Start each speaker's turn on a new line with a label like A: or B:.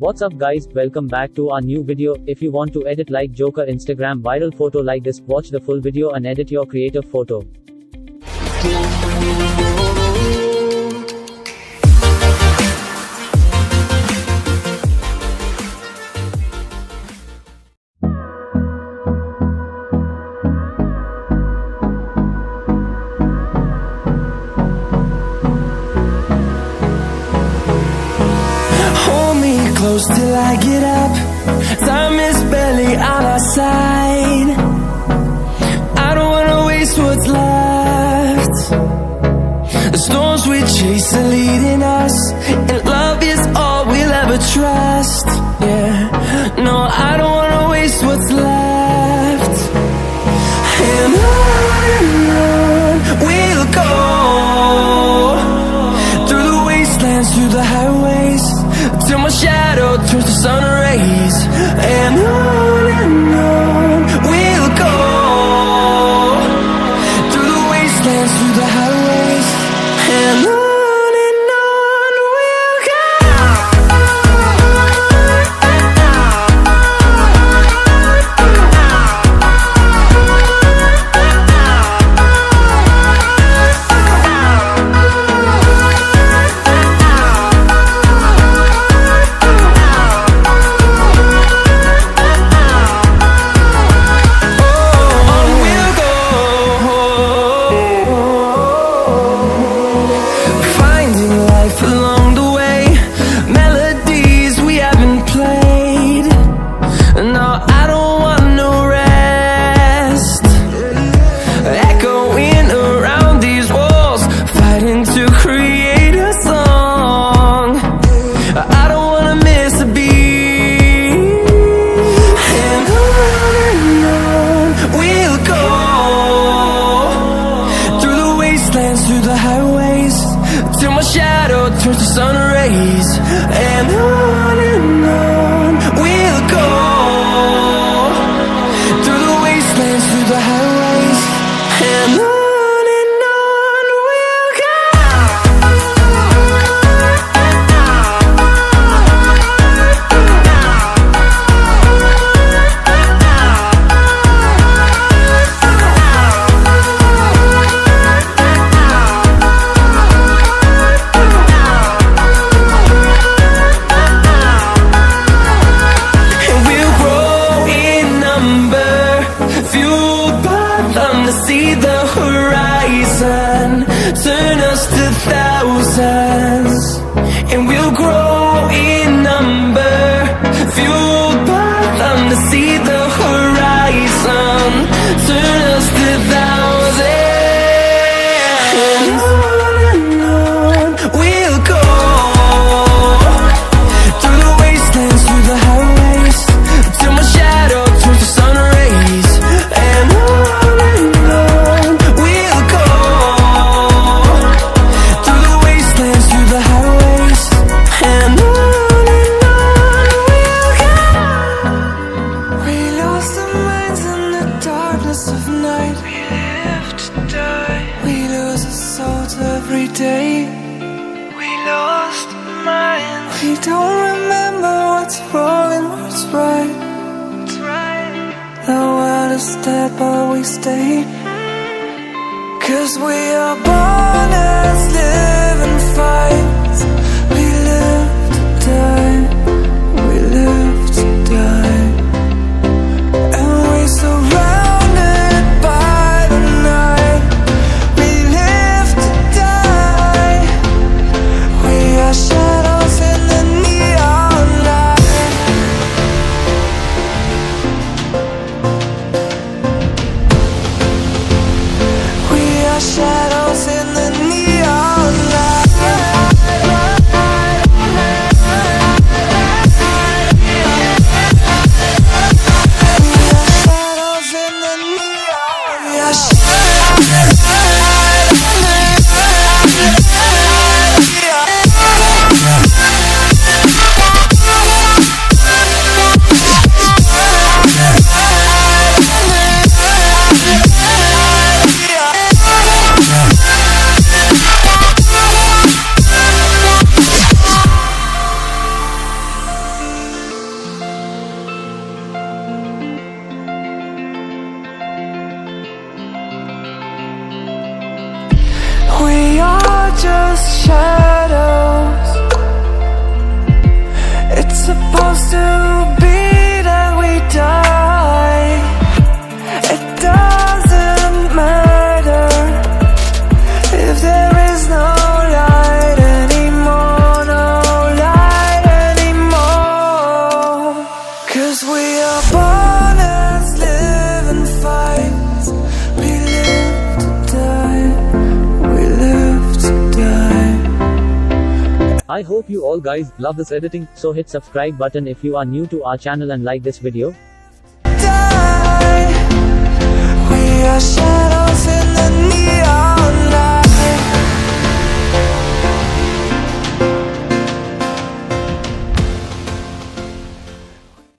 A: What's up guys, welcome back to our new video. If you want to edit like Joker Instagram viral photo like this, watch the full video and edit your creative photo.
B: Close till I get up. Time is barely on our side. I don't wanna waste what's left. The storms we chase are leading us, and love is all we'll ever trust. Yeah, no, I don't wanna waste what's left. And on we'll go, through the wastelands, through the highways, till my shadow turns to sun rays. And on we'll go, through the wastelands, through the highways, and on we'll go. Through the highways, till my shadow turns to sun rays. And on we'll go, through the wastelands, through the highways, and on we'll go. See the horizon turn us to thousands, and we'll grow in number, fueled by them. To see the horizon turn us to thousands, and on we'll go, through the wastelands, through the highways, till my shadow turns to sun rays. And of night, we live to die. We lose our souls every day. We lost our minds. We don't remember what's wrong and what's right. What's right. The world is dead, but we stay. 'Cause we are born as living fights. We live to die. We live to die. And we surround shadows in the neon light. We are shadows in the neon light. supposed to be that we die. It doesn't matter if there is no light anymore, no light anymore. 'Cause we are born as living fights. We live to die, we live to die.
A: I hope you all guys love this editing, so hit subscribe button if you are new to our channel and like this video.
B: Die. We are shadows in the neon light.